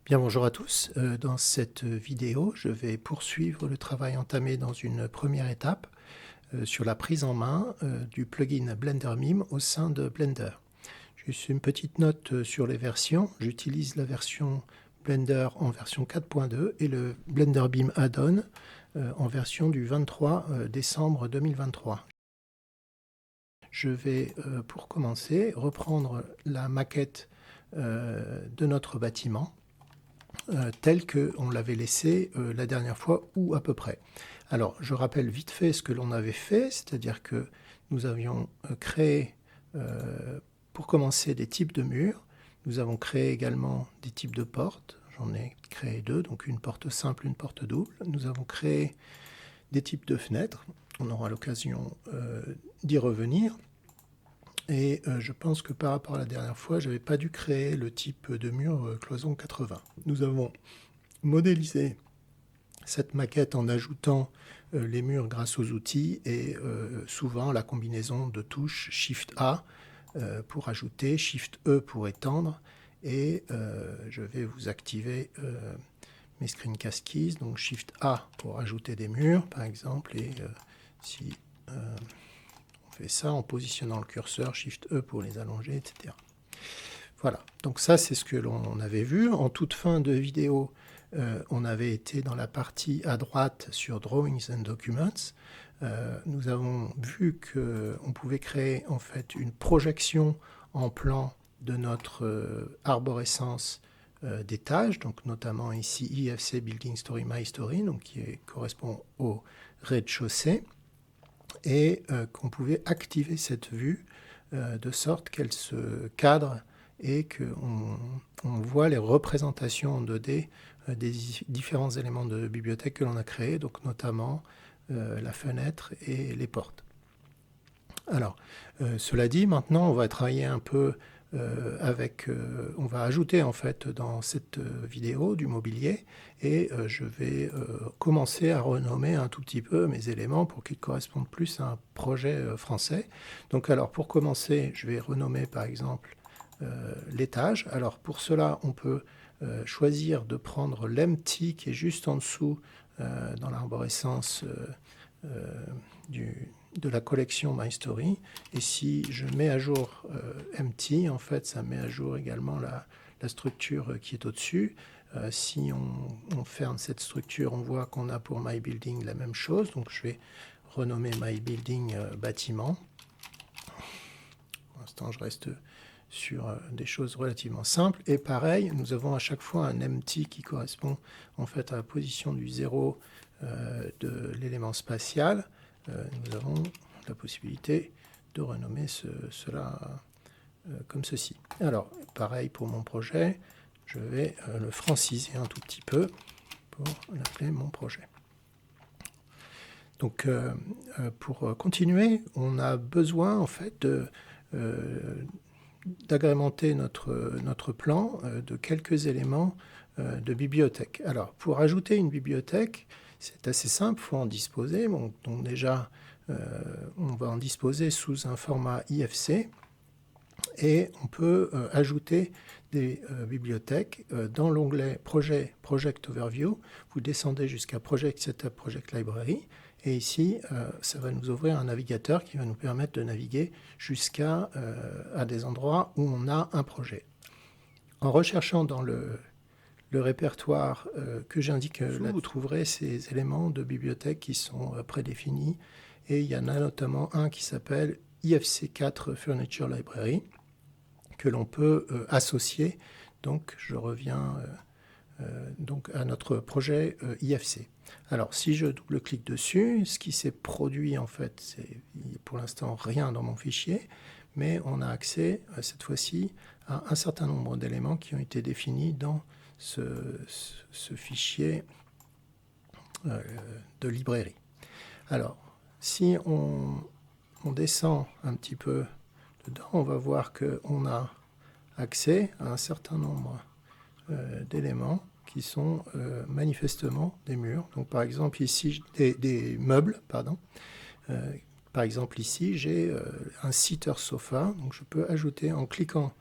Bien, bonjour à tous. Dans cette vidéo, je vais poursuivre le travail entamé dans une première étape sur la prise en main du plugin Blender Mime au sein de Blender. Juste une petite note sur les versions. J'utilise la version Blender en version 4.2 et le Blender Beam Add-on en version du 23 décembre 2023. Je vais, pour commencer, reprendre la maquette de notre bâtiment tel qu'on l'avait laissé la dernière fois ou à peu près. Alors, je rappelle vite fait ce que l'on avait fait, c'est-à-dire que nous avions créé, pour commencer, des types de murs. Nous avons créé également des types de portes. J'en ai créé deux, donc une porte simple, une porte double. Nous avons créé des types de fenêtres. On aura l'occasion d'y revenir. Et je pense que par rapport à la dernière fois, je n'avais pas dû créer le type de mur cloison 80. Nous avons modélisé cette maquette en ajoutant les murs grâce aux outils et souvent la combinaison de touches Shift A pour ajouter, Shift E pour étendre, et je vais vous activer mes screencast keys, donc Shift A pour ajouter des murs par exemple, et si on fait ça en positionnant le curseur, Shift E pour les allonger, etc. Voilà, donc ça c'est ce que l'on avait vu. En toute fin de vidéo, on avait été dans la partie à droite sur Drawings and Documents. Nous avons vu qu'on pouvait créer en fait une projection en plan de notre arborescence d'étages, donc notamment ici IFC Building Story My Story, donc correspond au rez-de-chaussée, et qu'on pouvait activer cette vue de sorte qu'elle se cadre et qu'on voit les représentations en 2D des différents éléments de bibliothèque que l'on a créés, donc notamment la fenêtre et les portes. Alors, cela dit, maintenant on va travailler un peu on va ajouter en fait dans cette vidéo du mobilier, et je vais commencer à renommer un tout petit peu mes éléments pour qu'ils correspondent plus à un projet français. Donc alors pour commencer, je vais renommer par exemple l'étage. Alors pour cela, on peut choisir de prendre l'empty qui est juste en dessous dans l'arborescence de la collection My Story. Et si je mets à jour empty, en fait, ça met à jour également la structure qui est au-dessus. Si on ferme cette structure, on voit qu'on a pour My Building la même chose. Donc je vais renommer My Building bâtiment. Pour l'instant, je reste sur des choses relativement simples. Et pareil, nous avons à chaque fois un empty qui correspond en fait à la position du 0 de l'élément spatial. Nous avons la possibilité de renommer cela comme ceci. Alors, pareil pour mon projet, je vais le franciser un tout petit peu pour l'appeler mon projet. Donc, pour continuer, on a besoin en fait d'agrémenter notre plan de quelques éléments de bibliothèque. Alors, pour ajouter une bibliothèque, c'est assez simple, il faut en disposer. Bon, donc déjà, on va en disposer sous un format IFC, et on peut ajouter des bibliothèques dans l'onglet Project Overview. Vous descendez jusqu'à Project Setup, Project Library, et ici, ça va nous ouvrir un navigateur qui va nous permettre de naviguer jusqu'à des endroits où on a un projet. En recherchant dans le répertoire que j'indique là, vous trouverez ces éléments de bibliothèque qui sont prédéfinis, et il y en a notamment un qui s'appelle IFC4 Furniture Library, que l'on peut associer. Donc je reviens donc à notre projet IFC. Alors si je double-clique dessus, ce qui s'est produit en fait, c'est pour l'instant rien dans mon fichier, mais on a accès cette fois-ci à un certain nombre d'éléments qui ont été définis dans ce fichier de librairie. Alors, si on descend un petit peu dedans, on va voir qu'on a accès à un certain nombre d'éléments qui sont manifestement des murs. Donc par exemple ici, des meubles, pardon. Par exemple ici, j'ai un sitter sofa, donc je peux ajouter en cliquant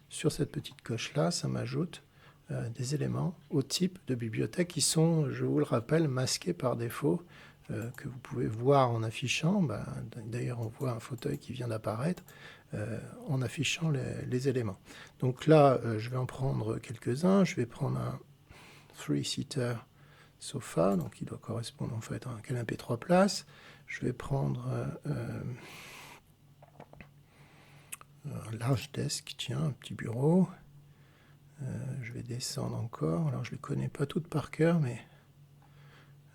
sur cette petite coche-là, ça m'ajoute des éléments au type de bibliothèque qui sont, je vous le rappelle, masqués par défaut, que vous pouvez voir en affichant. D'ailleurs, on voit un fauteuil qui vient d'apparaître en affichant les éléments. Donc là, je vais en prendre quelques-uns. Je vais prendre un 3-seater sofa, donc il doit correspondre en fait à un canapé 3 places. Je vais prendre un large desk, tiens, un petit bureau. Je vais descendre encore. Alors je ne les connais pas toutes par cœur, mais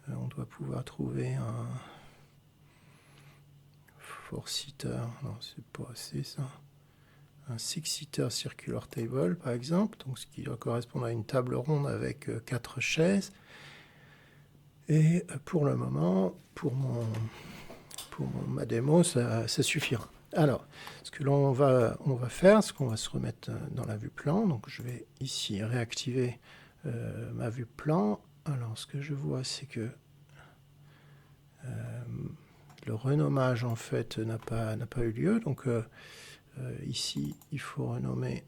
on doit pouvoir trouver un 4-seater. Non, c'est pas assez ça. Un 6-seater circular table, par exemple, donc ce qui doit correspondre à une table ronde avec 4 chaises. Et pour le moment, pour ma démo, ça suffira. Alors, ce que on va faire, c'est qu'on va se remettre dans la vue plan. Donc, je vais ici réactiver ma vue plan. Alors, ce que je vois, c'est que le renommage, en fait, n'a pas eu lieu. Donc, ici, il faut renommer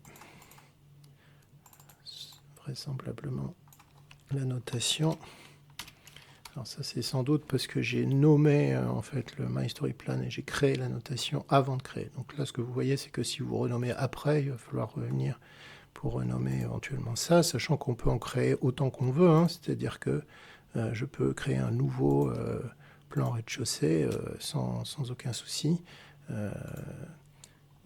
vraisemblablement la notation. Alors ça, c'est sans doute parce que j'ai nommé en fait le My Story Plan et j'ai créé la notation avant de créer. Donc là, ce que vous voyez, c'est que si vous renommez après, il va falloir revenir pour renommer éventuellement ça, sachant qu'on peut en créer autant qu'on veut. Hein, c'est-à-dire que je peux créer un nouveau plan rez-de-chaussée sans aucun souci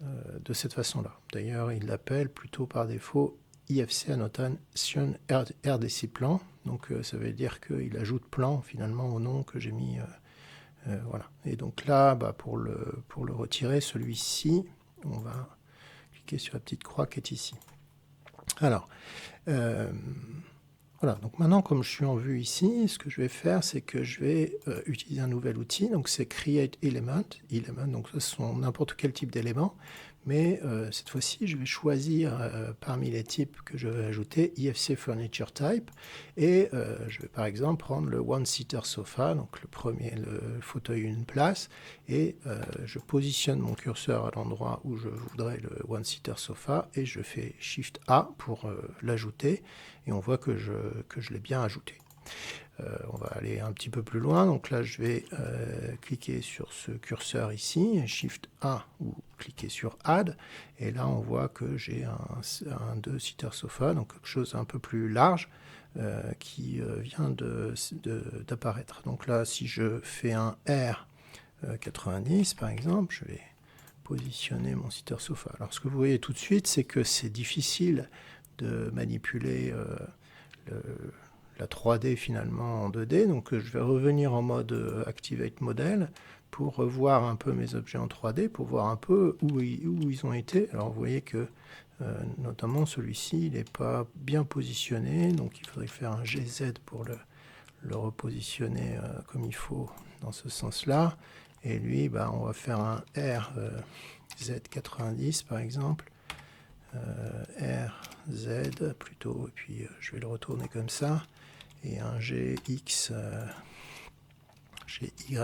de cette façon-là. D'ailleurs, il l'appelle plutôt par défaut IFC Annotation RDC Plan. Donc ça veut dire qu'il ajoute plan finalement au nom que j'ai mis. Voilà. Et donc là, pour le retirer, celui-ci, on va cliquer sur la petite croix qui est ici. Alors, voilà. Donc maintenant, comme je suis en vue ici, ce que je vais faire, c'est que je vais utiliser un nouvel outil. Donc c'est Create Element. Donc ce sont n'importe quel type d'éléments. Mais cette fois-ci, je vais choisir parmi les types que je vais ajouter IFC Furniture Type. Et je vais par exemple prendre le One-Seater Sofa, donc le fauteuil une place. Et je positionne mon curseur à l'endroit où je voudrais le One-Seater Sofa. Et je fais Shift A pour l'ajouter. Et on voit que je l'ai bien ajouté. On va aller un petit peu plus loin. Donc là, je vais cliquer sur ce curseur ici, Shift A ou cliquer sur Add. Et là, on voit que j'ai un 2-seater sofa, donc quelque chose un peu plus large qui vient d'apparaître. Donc là, si je fais un R 90, par exemple, je vais positionner mon seater sofa. Alors, ce que vous voyez tout de suite, c'est que c'est difficile de manipuler la 3D finalement en 2D. Donc je vais revenir en mode Activate Model pour revoir un peu mes objets en 3D, pour voir un peu où ils ont été. Alors vous voyez que notamment celui-ci, il n'est pas bien positionné, donc il faudrait faire un GZ pour le repositionner comme il faut dans ce sens-là. Et lui, on va faire un RZ90 par exemple. RZ plutôt, et puis je vais le retourner comme ça. Et un GX, GY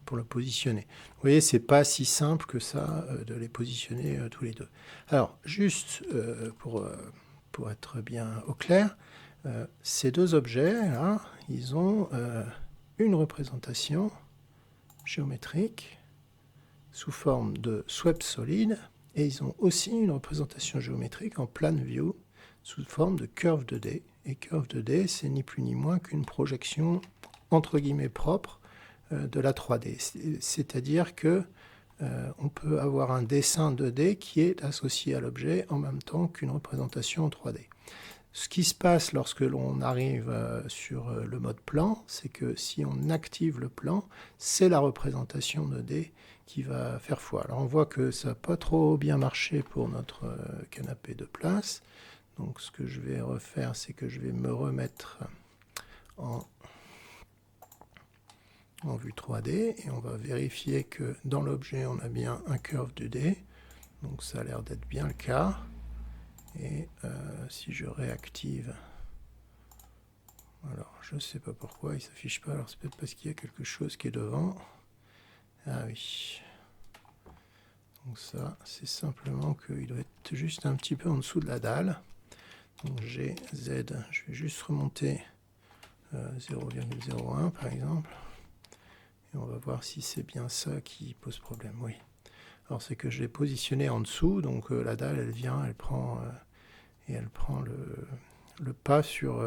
pour le positionner. Vous voyez, c'est pas si simple que ça de les positionner tous les deux. Alors, juste pour être bien au clair, ces deux objets, là, ils ont une représentation géométrique sous forme de swept solide, et ils ont aussi une représentation géométrique en plan view sous forme de curve 2D. Et curve 2D, c'est ni plus ni moins qu'une projection entre guillemets propre de la 3D. C'est-à-dire que on peut avoir un dessin 2D qui est associé à l'objet en même temps qu'une représentation en 3D. Ce qui se passe lorsque l'on arrive sur le mode plan, c'est que si on active le plan, c'est la représentation 2D qui va faire foi. Alors on voit que ça n'a pas trop bien marché pour notre canapé de place. Donc ce que je vais refaire, c'est que je vais me remettre en vue 3D et on va vérifier que dans l'objet, on a bien un curve 2D. Donc ça a l'air d'être bien le cas. Et si je réactive, alors je ne sais pas pourquoi il ne s'affiche pas, alors c'est peut-être parce qu'il y a quelque chose qui est devant. Ah oui. Donc ça, c'est simplement qu'il doit être juste un petit peu en dessous de la dalle. Donc G, Z, je vais juste remonter 0,01 par exemple. Et on va voir si c'est bien ça qui pose problème. Oui. Alors c'est que je l'ai positionné en dessous, donc la dalle elle vient, elle prend le pas sur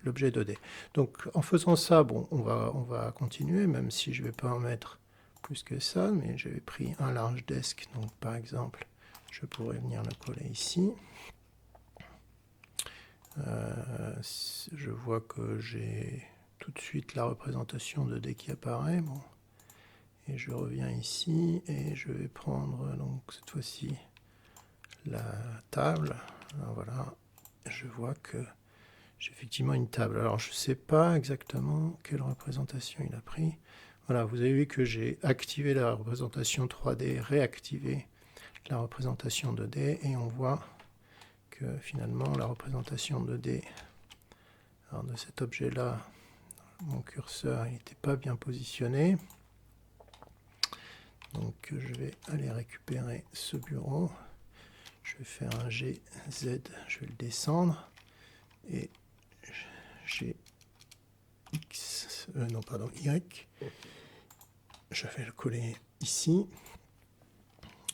l'objet 2D. Donc en faisant ça, bon, on va continuer, même si je ne vais pas en mettre plus que ça, mais j'avais pris un large desk, donc par exemple, je pourrais venir le coller ici. Je vois que j'ai tout de suite la représentation 2D qui apparaît. Bon. Et je reviens ici et je vais prendre donc cette fois-ci la table. Alors voilà, je vois que j'ai effectivement une table. Alors je ne sais pas exactement quelle représentation il a pris. Voilà, vous avez vu que j'ai activé la représentation 3D, réactivé la représentation 2D et on voit que finalement la représentation 2D alors de cet objet-là, mon curseur n'était pas bien positionné. Donc je vais aller récupérer ce bureau. Je vais faire un G, Z, je vais le descendre. Et G, X, non pardon, Y. Je vais le coller ici.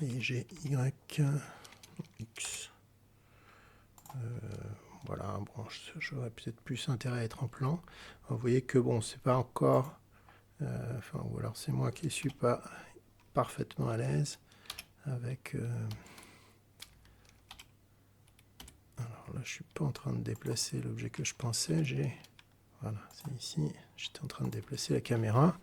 Et G, Y, X. Voilà, bon, j'aurais peut-être plus intérêt à être en plan. Vous voyez que bon, c'est pas encore... enfin, ou alors c'est moi qui ne suis pas parfaitement à l'aise avec... alors là, je suis pas en train de déplacer l'objet que je pensais. Voilà, c'est ici. J'étais en train de déplacer la caméra.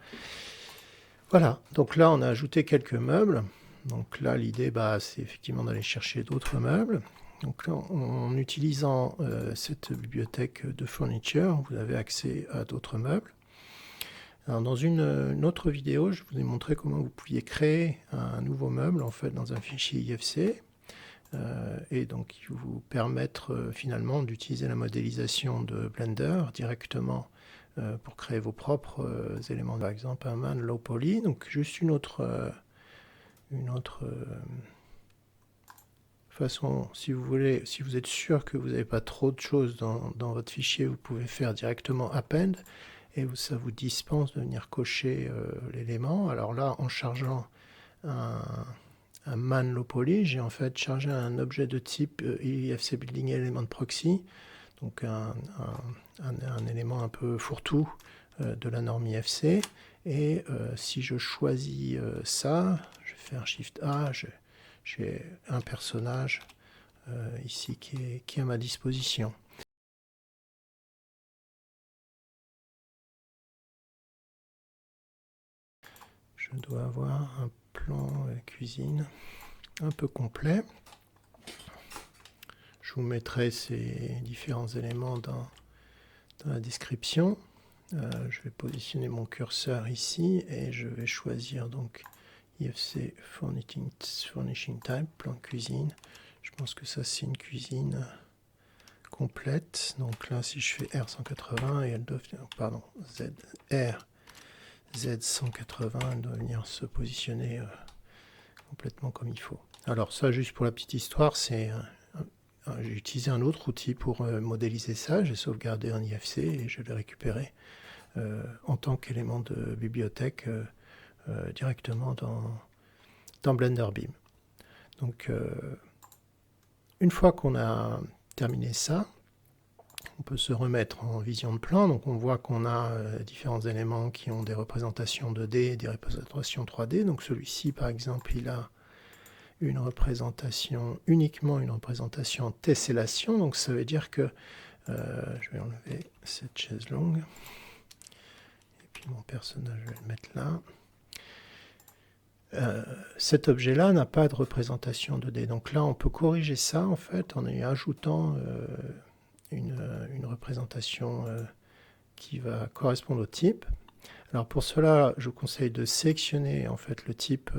Voilà, donc là, on a ajouté quelques meubles. Donc là, l'idée, c'est effectivement d'aller chercher d'autres meubles. Donc là, en utilisant cette bibliothèque de furniture, vous avez accès à d'autres meubles. Alors, dans une autre vidéo, je vous ai montré comment vous pouviez créer un nouveau meuble en fait dans un fichier IFC et donc qui vous permettre finalement d'utiliser la modélisation de Blender directement pour créer vos propres éléments. Par exemple, un man low poly, donc juste une autre façon, si vous voulez, si vous êtes sûr que vous n'avez pas trop de choses dans votre fichier, vous pouvez faire directement append et ça vous dispense de venir cocher l'élément. Alors là, en chargeant un man low poly, j'ai en fait chargé un objet de type IFC Building Element Proxy, donc un élément un peu fourre-tout de la norme IFC. Et si je choisis ça, je vais faire Shift A, j'ai un personnage ici qui est à ma disposition. Je dois avoir un plan cuisine un peu complet. Je vous mettrai ces différents éléments dans la description. Je vais positionner mon curseur ici et je vais choisir donc IFC Furnishing Type, plan cuisine. Je pense que ça c'est une cuisine complète. Donc là si je fais R180 et elle doit, pardon, R Z180, elle doit venir se positionner complètement comme il faut. Alors ça juste pour la petite histoire, c'est j'ai utilisé un autre outil pour modéliser ça, j'ai sauvegardé un IFC et je l'ai récupéré en tant qu'élément de bibliothèque directement dans Blender Beam. Donc une fois qu'on a terminé ça, on peut se remettre en vision de plan. Donc on voit qu'on a différents éléments qui ont des représentations 2D et des représentations 3D. Donc celui-ci par exemple, il a une représentation, uniquement une représentation en tessellation. Donc ça veut dire que je vais enlever cette chaise longue. Et puis mon personnage, je vais le mettre là. Cet objet-là n'a pas de représentation 2D. Donc là, on peut corriger ça en fait en y ajoutant une représentation qui va correspondre au type. Alors pour cela, je vous conseille de sélectionner en fait le type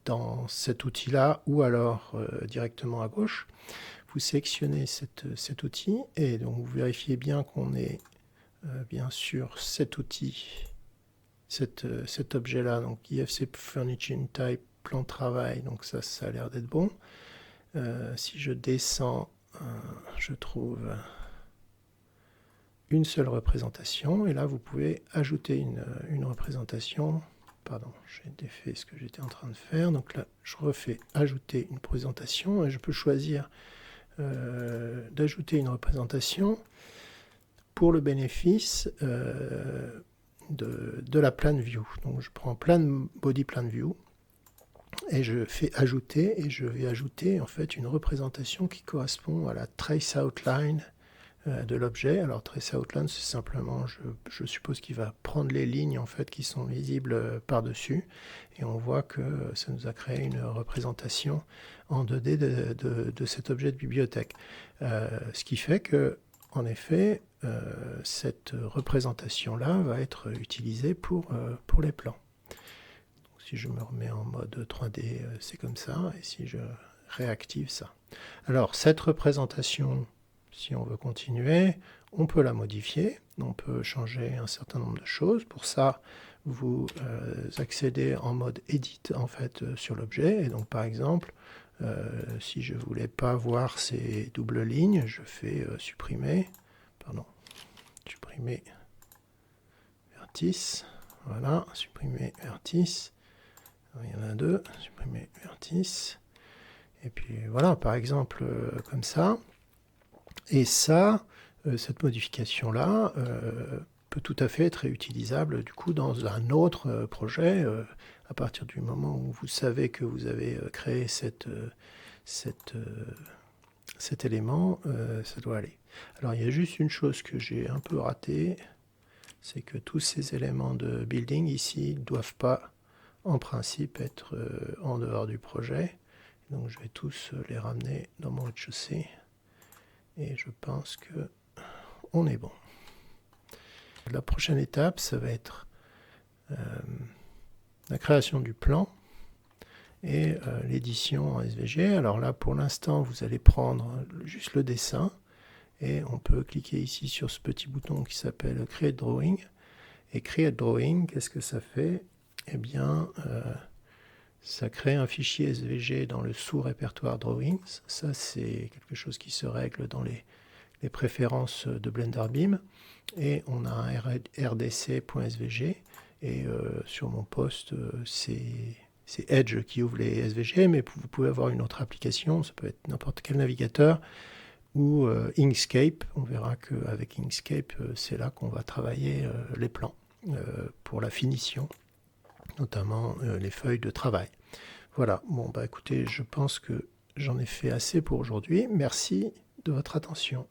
dans cet outil-là ou alors directement à gauche. Vous sélectionnez cet outil et donc vous vérifiez bien qu'on est bien sûr cet outil, cet objet-là, donc IFC Furnishing Type, plan de travail, donc ça a l'air d'être bon. Si je descends, je trouve une seule représentation, et là vous pouvez ajouter une représentation. Pardon, j'ai défait ce que j'étais en train de faire. Donc là, je refais ajouter une présentation, et je peux choisir d'ajouter une représentation pour le bénéfice de la plan view. Donc je prends body plan view et je fais ajouter, et je vais ajouter en fait une représentation qui correspond à la trace outline de l'objet. Alors trace outline, c'est simplement, je suppose qu'il va prendre les lignes en fait qui sont visibles par-dessus, et on voit que ça nous a créé une représentation en 2D de cet objet de bibliothèque. Ce qui fait que, en effet, cette représentation-là va être utilisée pour les plans. Donc, si je me remets en mode 3D, c'est comme ça, et si je réactive ça. Alors, cette représentation, si on veut continuer, on peut la modifier, on peut changer un certain nombre de choses. Pour ça, vous accédez en mode Edit en fait sur l'objet, et donc par exemple, si je ne voulais pas voir ces doubles lignes, je fais supprimer vertice, voilà, supprimer vertice, il y en a deux, supprimer vertice, et puis voilà, par exemple, comme ça. Et ça, cette modification-là peut tout à fait être réutilisable du coup dans un autre projet à partir du moment où vous savez que vous avez créé cet élément, ça doit aller. Alors il y a juste une chose que j'ai un peu ratée, c'est que tous ces éléments de building ici ne doivent pas en principe être en dehors du projet. Donc je vais tous les ramener dans mon rez-de-chaussée. Et je pense que on est bon. La prochaine étape, ça va être la création du plan et l'édition en SVG. Alors là, pour l'instant, vous allez prendre juste le dessin, et on peut cliquer ici sur ce petit bouton qui s'appelle Create Drawing. Et Create Drawing, qu'est-ce que ça fait? Eh bien, ça crée un fichier SVG dans le sous-répertoire Drawings. Ça, c'est quelque chose qui se règle dans les préférences de BlenderBeam, et on a un rdc.svg, et sur mon poste c'est Edge qui ouvre les SVG, mais vous pouvez avoir une autre application, ça peut être n'importe quel navigateur, ou Inkscape. On verra qu'avec Inkscape, c'est là qu'on va travailler les plans pour la finition, notamment les feuilles de travail. Voilà, bon bah écoutez, je pense que j'en ai fait assez pour aujourd'hui. Merci de votre attention.